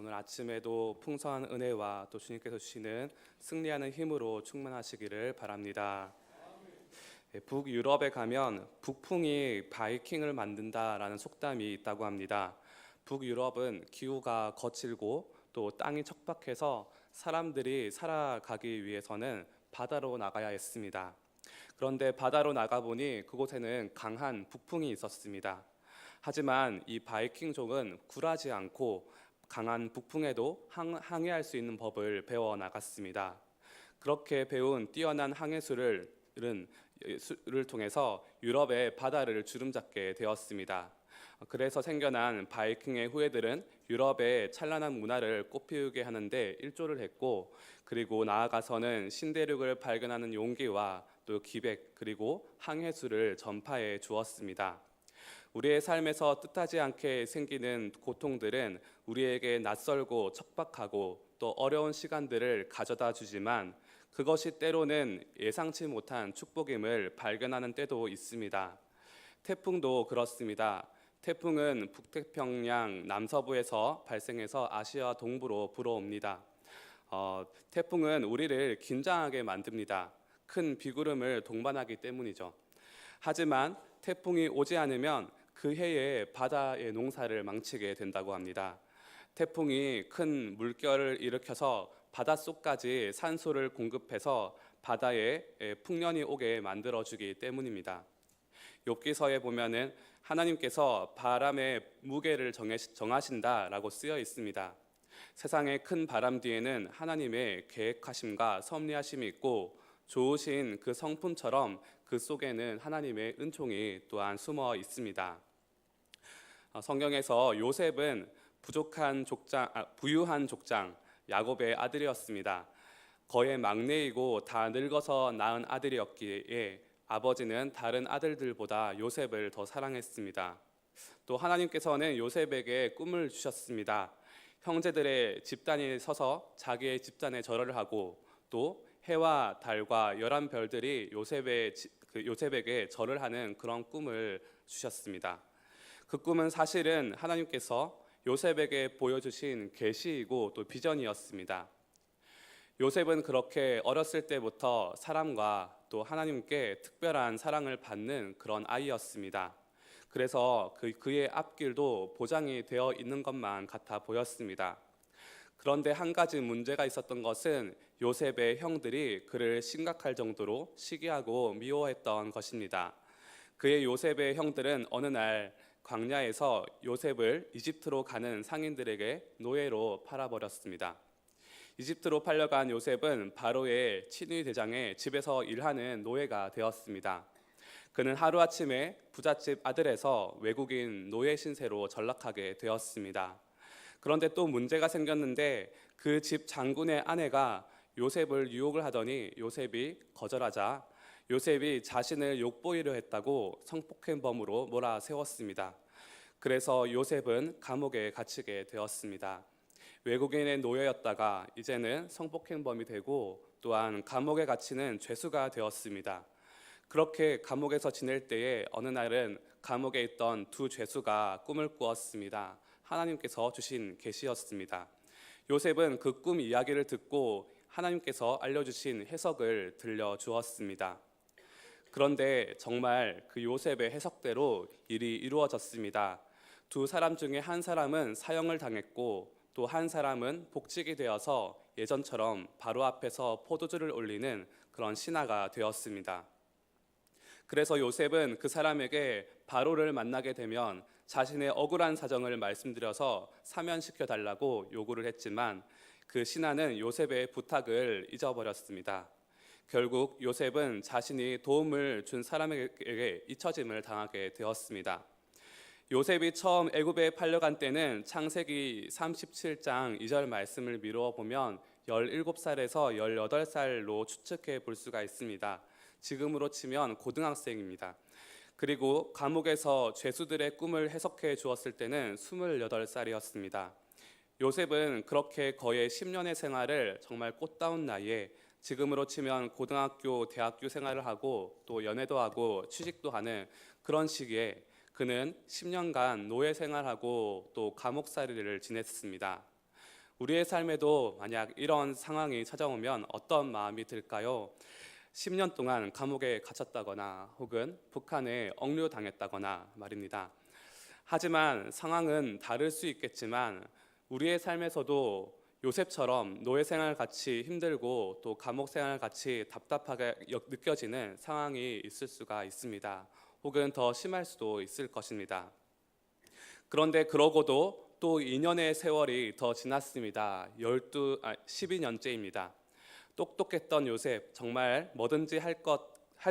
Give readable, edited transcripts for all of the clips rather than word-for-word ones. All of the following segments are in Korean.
오늘 아침에도 풍성한 은혜와 또 주님께서 주시는 승리하는 힘으로 충만하시기를 바랍니다. 북유럽에 가면 북풍이 바이킹을 만든다라는 속담이 있다고 합니다. 북유럽은 기후가 거칠고 또 땅이 척박해서 사람들이 살아가기 위해서는 바다로 나가야 했습니다. 그런데 바다로 나가보니 그곳에는 강한 북풍이 있었습니다. 하지만 이 바이킹족은 굴하지 않고 강한 북풍에도 항해할 수 있는 법을 배워 나갔습니다. 그렇게 배운 뛰어난 항해술을 통해서 유럽의 바다를 주름잡게 되었습니다. 그래서 생겨난 바이킹의 후예들은 유럽의 찬란한 문화를 꽃피우게 하는데 일조를 했고, 그리고 나아가서는 신대륙을 발견하는 용기와 또 기백 그리고 항해술을 전파해 주었습니다. 우리의 삶에서 뜻하지 않게 생기는 고통들은 우리에게 낯설고 척박하고 또 어려운 시간들을 가져다 주지만 그것이 때로는 예상치 못한 축복임을 발견하는 때도 있습니다. 태풍도 그렇습니다. 태풍은 북태평양 남서부에서 발생해서 아시아 동부로 불어옵니다. 태풍은 우리를 긴장하게 만듭니다. 큰 비구름을 동반하기 때문이죠. 하지만 태풍이 오지 않으면 그 해에 바다의 농사를 망치게 된다고 합니다. 태풍이 큰 물결을 일으켜서 바닷속까지 산소를 공급해서 바다에 풍년이 오게 만들어주기 때문입니다. 욥기서에 보면은 하나님께서 바람의 무게를 정하신다라고 쓰여 있습니다. 세상의 큰 바람 뒤에는 하나님의 계획하심과 섭리하심이 있고 좋으신 그 성품처럼 그 속에는 하나님의 은총이 또한 숨어 있습니다. 성경에서 요셉은 부유한 족장 야곱의 아들이었습니다. 거의 막내이고 다 늙어서 낳은 아들이었기에 아버지는 다른 아들들보다 요셉을 더 사랑했습니다. 또 하나님께서는 요셉에게 꿈을 주셨습니다. 형제들의 집단이 서서 자기의 집단에 절을 하고 또 해와 달과 11별들이 요셉에게 절을 하는 그런 꿈을 주셨습니다. 그 꿈은 사실은 하나님께서 요셉에게 보여주신 계시이고 또 비전이었습니다. 요셉은 그렇게 어렸을 때부터 사람과 또 하나님께 특별한 사랑을 받는 그런 아이였습니다. 그래서 그의 앞길도 보장이 되어 있는 것만 같아 보였습니다. 그런데 한 가지 문제가 있었던 것은 요셉의 형들이 그를 심각할 정도로 시기하고 미워했던 것입니다. 그의 요셉의 형들은 어느 날 광야에서 요셉을 이집트로 가는 상인들에게 노예로 팔아버렸습니다. 이집트로 팔려간 요셉은 바로의 친위 대장의 집에서 일하는 노예가 되었습니다. 그는 하루아침에 부잣집 아들에서 외국인 노예 신세로 전락하게 되었습니다. 그런데 또 문제가 생겼는데 그 집 장군의 아내가 요셉을 유혹을 하더니 요셉이 거절하자 요셉이 자신을 욕보이려 했다고 성폭행범으로 몰아세웠습니다. 그래서 요셉은 감옥에 갇히게 되었습니다. 외국인의 노예였다가 이제는 성폭행범이 되고 또한 감옥에 갇히는 죄수가 되었습니다. 그렇게 감옥에서 지낼 때에 어느 날은 감옥에 있던 두 죄수가 꿈을 꾸었습니다. 하나님께서 주신 계시였습니다. 요셉은 그 꿈 이야기를 듣고 하나님께서 알려주신 해석을 들려주었습니다. 그런데 정말 그 요셉의 해석대로 일이 이루어졌습니다. 두 사람 중에 한 사람은 사형을 당했고 또 한 사람은 복직이 되어서 예전처럼 바로 앞에서 포도주를 올리는 그런 신하가 되었습니다. 그래서 요셉은 그 사람에게 바로를 만나게 되면 자신의 억울한 사정을 말씀드려서 사면시켜 달라고 요구를 했지만 그 신하는 요셉의 부탁을 잊어버렸습니다. 결국 요셉은 자신이 도움을 준 사람에게 잊혀짐을 당하게 되었습니다. 요셉이 처음 애굽에 팔려간 때는 창세기 37장 2절 말씀을 미루어 보면 17살에서 18살로 추측해 볼 수가 있습니다. 지금으로 치면 고등학생입니다. 그리고 감옥에서 죄수들의 꿈을 해석해 주었을 때는 28살이었습니다. 요셉은 그렇게 거의 10년의 생활을 정말 꽃다운 나이에 지금으로 치면 고등학교, 대학교 생활을 하고 또 연애도 하고 취직도 하는 그런 시기에 그는 10년간 노예 생활하고 또 감옥살이를 지냈습니다. 우리의 삶에도 만약 이런 상황이 찾아오면 어떤 마음이 들까요? 10년 동안 감옥에 갇혔다거나 혹은 북한에 억류당했다거나 말입니다. 하지만 상황은 다를 수 있겠지만 우리의 삶에서도 요셉처럼 노예 생활 같이 힘들고 또 감옥 생활 같이 답답하게 느껴지는 상황이 있을 수가 있습니다. 혹은 더 심할 수도 있을 것입니다. 그런데 그러고도 또 2년의 세월이 더 지났습니다. 12년째입니다. 똑똑했던 요셉, 정말 뭐든지 할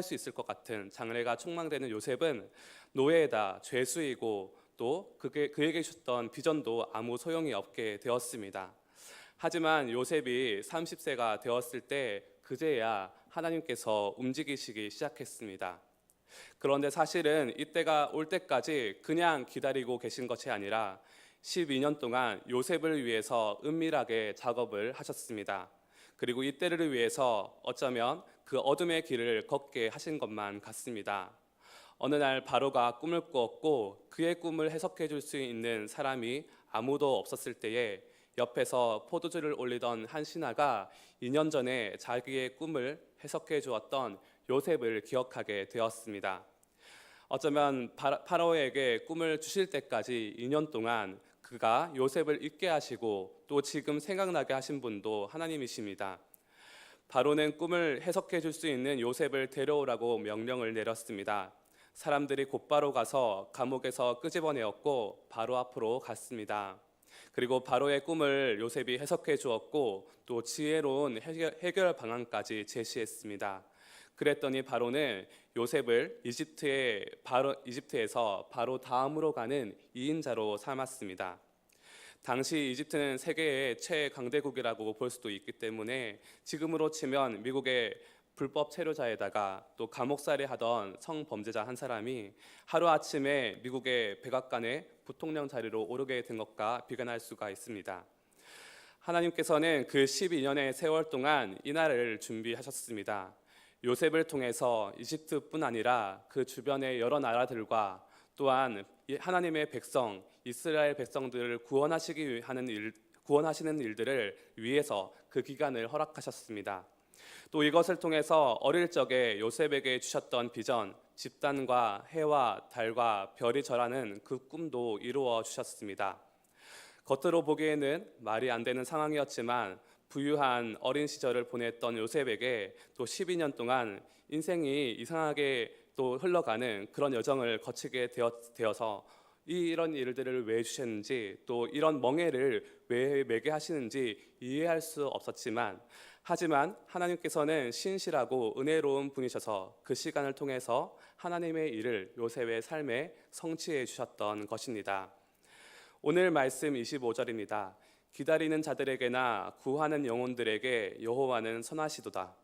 수 있을 것 같은 장래가 촉망되는 요셉은 노예다, 죄수이고 또 그에게 주셨던 비전도 아무 소용이 없게 되었습니다. 하지만 요셉이 30세가 되었을 때 그제야 하나님께서 움직이시기 시작했습니다. 그런데 사실은 이때가 올 때까지 그냥 기다리고 계신 것이 아니라 12년 동안 요셉을 위해서 은밀하게 작업을 하셨습니다. 그리고 이때를 위해서 어쩌면 그 어둠의 길을 걷게 하신 것만 같습니다. 어느 날 바로가 꿈을 꾸었고 그의 꿈을 해석해 줄 수 있는 사람이 아무도 없었을 때에 옆에서 포도주를 올리던 한 신하가 2년 전에 자기의 꿈을 해석해 주었던 요셉을 기억하게 되었습니다. 어쩌면 파라오에게 꿈을 주실 때까지 2년 동안 그가 요셉을 잊게 하시고 또 지금 생각나게 하신 분도 하나님이십니다. 바로는 꿈을 해석해 줄 수 있는 요셉을 데려오라고 명령을 내렸습니다. 사람들이 곧바로 가서 감옥에서 끄집어내었고 바로 앞으로 갔습니다. 그리고 바로의 꿈을 요셉이 해석해 주었고 또 지혜로운 해결 방안까지 제시했습니다. 그랬더니 바로는 요셉을 이집트에서 바로 다음으로 가는 2인자로 삼았습니다. 당시 이집트는 세계의 최강대국이라고 볼 수도 있기 때문에 지금으로 치면 미국의 불법 체류자에다가 또 감옥살이 하던 성범죄자 한 사람이 하루아침에 미국의 백악관의 부통령 자리로 오르게 된 것과 비견할 수가 있습니다. 하나님께서는 그 12년의 세월 동안 이 날을 준비하셨습니다. 요셉을 통해서 이집트뿐 아니라 그 주변의 여러 나라들과 또한 하나님의 백성, 이스라엘 백성들을 구원하시는 일들을 위해서 그 기간을 허락하셨습니다. 또 이것을 통해서 어릴 적에 요셉에게 주셨던 비전, 집단과 해와 달과 별이 절하는 그 꿈도 이루어 주셨습니다. 겉으로 보기에는 말이 안 되는 상황이었지만 부유한 어린 시절을 보냈던 요셉에게 또 12년 동안 인생이 이상하게 또 흘러가는 그런 여정을 거치게 되어서 이런 일들을 왜 주셨는지 또 이런 멍해를 왜 매게 하시는지 이해할 수 없었지만 하지만 하나님께서는 신실하고 은혜로운 분이셔서 그 시간을 통해서 하나님의 일을 요셉의 삶에 성취해 주셨던 것입니다. 오늘 말씀 25절입니다. 기다리는 자들에게나 구하는 영혼들에게 여호와는 선하시도다.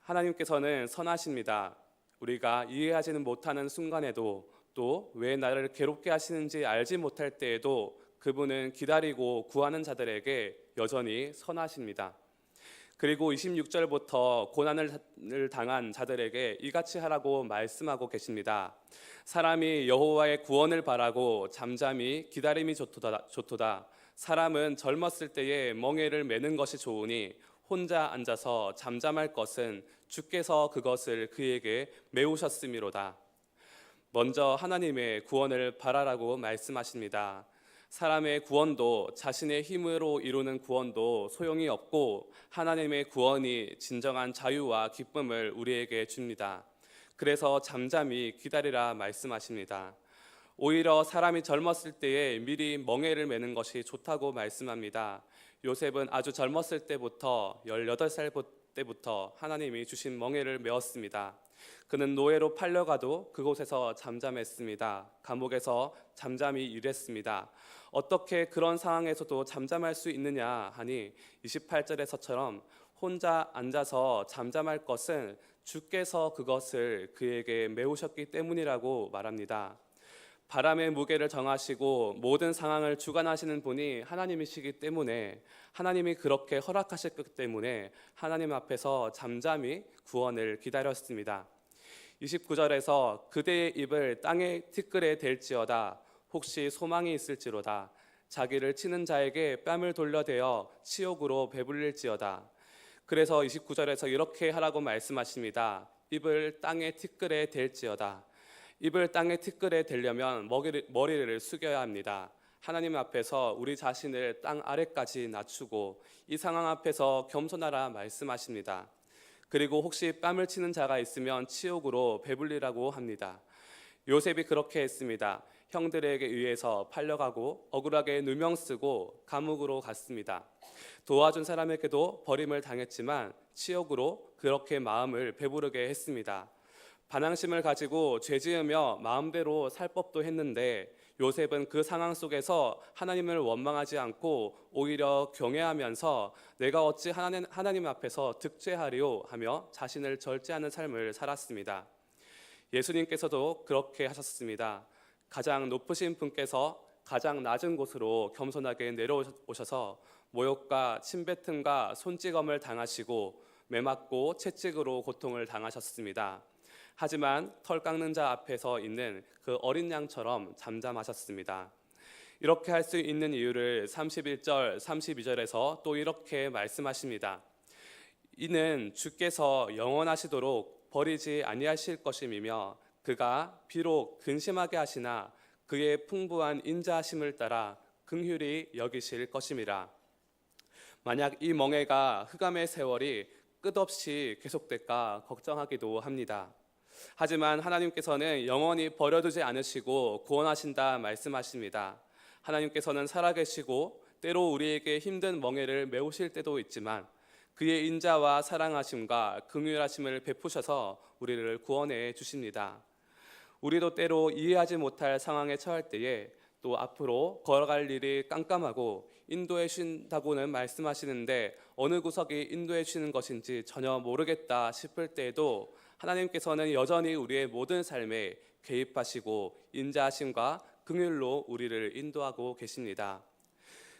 하나님께서는 선하십니다. 우리가 이해하지는 못하는 순간에도 또 왜 나를 괴롭게 하시는지 알지 못할 때에도 그분은 기다리고 구하는 자들에게 여전히 선하십니다. 그리고 26절부터 고난을 당한 자들에게 이같이 하라고 말씀하고 계십니다. 사람이 여호와의 구원을 바라고 잠잠히 기다림이 좋도다. 사람은 젊었을 때에 멍에를 매는 것이 좋으니 혼자 앉아서 잠잠할 것은 주께서 그것을 그에게 메우셨음이로다. 먼저 하나님의 구원을 바라라고 말씀하십니다. 사람의 구원도 자신의 힘으로 이루는 구원도 소용이 없고 하나님의 구원이 진정한 자유와 기쁨을 우리에게 줍니다. 그래서 잠잠히 기다리라 말씀하십니다. 오히려 사람이 젊었을 때에 미리 멍에를 매는 것이 좋다고 말씀합니다. 요셉은 아주 젊었을 때부터 18살 때부터 하나님이 주신 멍에를 메었습니다. 그는 노예로 팔려가도 그곳에서 잠잠했습니다. 감옥에서 잠잠히 일했습니다. 어떻게 그런 상황에서도 잠잠할 수 있느냐 하니 28절에서처럼 혼자 앉아서 잠잠할 것은 주께서 그것을 그에게 메우셨기 때문이라고 말합니다. 바람의 무게를 정하시고 모든 상황을 주관하시는 분이 하나님이시기 때문에 하나님이 그렇게 허락하셨기 때문에 하나님 앞에서 잠잠히 구원을 기다렸습니다. 29절에서 그대의 입을 땅의 티끌에 댈지어다 혹시 소망이 있을지로다 자기를 치는 자에게 뺨을 돌려대어 치욕으로 배불릴지어다. 그래서 29절에서 이렇게 하라고 말씀하십니다. 입을 땅의 티끌에 댈지어다. 입을 땅의 티끌에 대려면 머리를 숙여야 합니다. 하나님 앞에서 우리 자신을 땅 아래까지 낮추고 이 상황 앞에서 겸손하라 말씀하십니다. 그리고 혹시 뺨을 치는 자가 있으면 치욕으로 배불리라고 합니다. 요셉이 그렇게 했습니다. 형들에게 의해서 팔려가고 억울하게 누명 쓰고 감옥으로 갔습니다. 도와준 사람에게도 버림을 당했지만 치욕으로 그렇게 마음을 배부르게 했습니다. 반항심을 가지고 죄지으며 마음대로 살 법도 했는데 요셉은 그 상황 속에서 하나님을 원망하지 않고 오히려 경외하면서 내가 어찌 하나님 앞에서 득죄하리요 하며 자신을 절제하는 삶을 살았습니다. 예수님께서도 그렇게 하셨습니다. 가장 높으신 분께서 가장 낮은 곳으로 겸손하게 내려오셔서 모욕과 침뱉음과 손찌검을 당하시고 매맞고 채찍으로 고통을 당하셨습니다. 하지만 털 깎는 자 앞에서 있는 그 어린 양처럼 잠잠하셨습니다. 이렇게 할 수 있는 이유를 31절, 32절에서 또 이렇게 말씀하십니다. 이는 주께서 영원하시도록 버리지 아니하실 것임이며 그가 비록 근심하게 하시나 그의 풍부한 인자하심을 따라 긍휼히 여기실 것임이라. 만약 이 멍에가 흑암의 세월이 끝없이 계속될까 걱정하기도 합니다. 하지만 하나님께서는 영원히 버려두지 않으시고 구원하신다 말씀하십니다. 하나님께서는 살아계시고 때로 우리에게 힘든 멍에를 메우실 때도 있지만 그의 인자와 사랑하심과 긍휼하심을 베푸셔서 우리를 구원해 주십니다. 우리도 때로 이해하지 못할 상황에 처할 때에 또 앞으로 걸어갈 일이 깜깜하고 인도해 주신다고는 말씀하시는데 어느 구석이 인도해 주시는 것인지 전혀 모르겠다 싶을 때에도 하나님께서는 여전히 우리의 모든 삶에 개입하시고 인자하심과 긍휼로 우리를 인도하고 계십니다.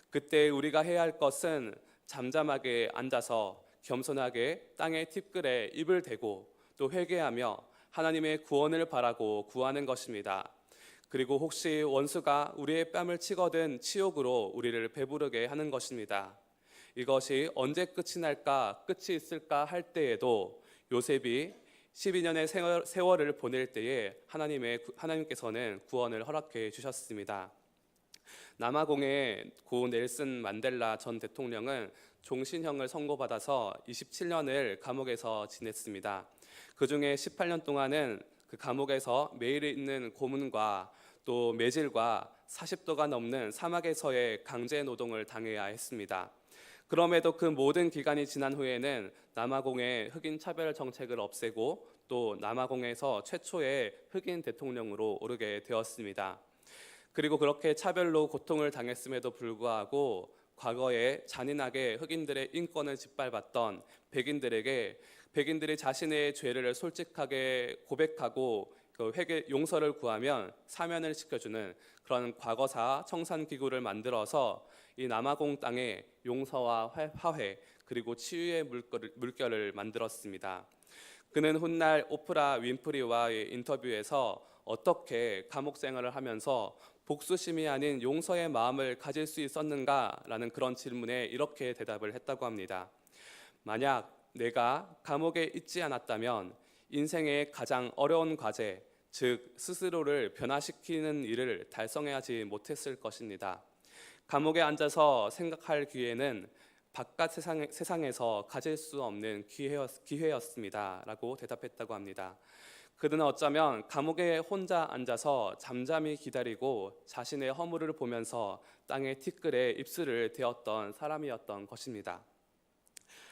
그때 우리가 해야 할 것은 잠잠하게 앉아서 겸손하게 땅의 티끌에 입을 대고 또 회개하며 하나님의 구원을 바라고 구하는 것입니다. 그리고 혹시 원수가 우리의 뺨을 치거든 치욕으로 우리를 배부르게 하는 것입니다. 이것이 언제 끝이 날까, 끝이 있을까 할 때에도 요셉이 12년의 세월을 보낼 때에 하나님께서는 구원을 허락해 주셨습니다. 남아공의 고 넬슨 만델라 전 대통령은 종신형을 선고받아서 27년을 감옥에서 지냈습니다. 그중에 18년 동안은 그 감옥에서 매일 있는 고문과 또 매질과 40도가 넘는 사막에서의 강제 노동을 당해야 했습니다. 그럼에도 그 모든 기간이 지난 후에는 남아공의 흑인 차별 정책을 없애고 또 남아공에서 최초의 흑인 대통령으로 오르게 되었습니다. 그리고 그렇게 차별로 고통을 당했음에도 불구하고 과거에 잔인하게 흑인들의 인권을 짓밟았던 백인들이 자신의 죄를 솔직하게 고백하고 그 회개 용서를 구하면 사면을 시켜주는 그런 과거사 청산 기구를 만들어서 이 남아공 땅에 용서와 화해 그리고 치유의 물결을 만들었습니다. 그는 훗날 오프라 윈프리와의 인터뷰에서 어떻게 감옥 생활을 하면서 복수심이 아닌 용서의 마음을 가질 수 있었는가라는 그런 질문에 이렇게 대답을 했다고 합니다. 만약 내가 감옥에 있지 않았다면 인생의 가장 어려운 과제, 즉 스스로를 변화시키는 일을 달성하지 못했을 것입니다. 감옥에 앉아서 생각할 기회는 바깥 세상에서 가질 수 없는 기회였습니다. 라고 대답했다고 합니다. 그는 어쩌면 감옥에 혼자 앉아서 잠잠히 기다리고 자신의 허물을 보면서 땅의 티끌에 입술을 대었던 사람이었던 것입니다.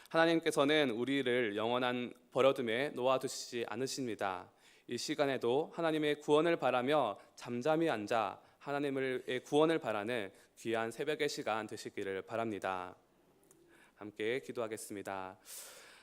하나님께서는 우리를 영원한 버려둠에 놓아두시지 않으십니다. 이 시간에도 하나님의 구원을 바라며 잠잠히 앉아 하나님의 구원을 바라는 귀한 새벽의 시간 되시기를 바랍니다. 함께 기도하겠습니다.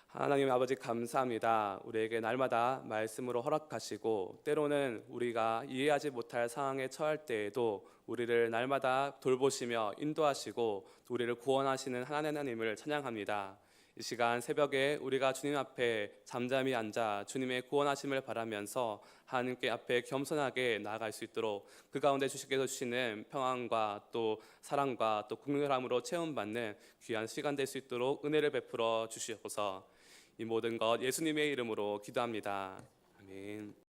하나님 아버지 감사합니다. 우리에게 날마다 말씀으로 허락하시고 때로는 우리가 이해하지 못할 상황에 처할 때에도 우리를 날마다 돌보시며 인도하시고 우리를 구원하시는 하나님을 찬양합니다. 이 시간 새벽에 우리가 주님 앞에 잠잠히 앉아 주님의 구원하심을 바라면서 하나님께 앞에 겸손하게 나아갈 수 있도록 그 가운데 주께서 주시는 평안과 또 사랑과 또 긍휼함으로 체험받는 귀한 시간 될 수 있도록 은혜를 베풀어 주시옵소서. 이 모든 것 예수님의 이름으로 기도합니다. 아멘.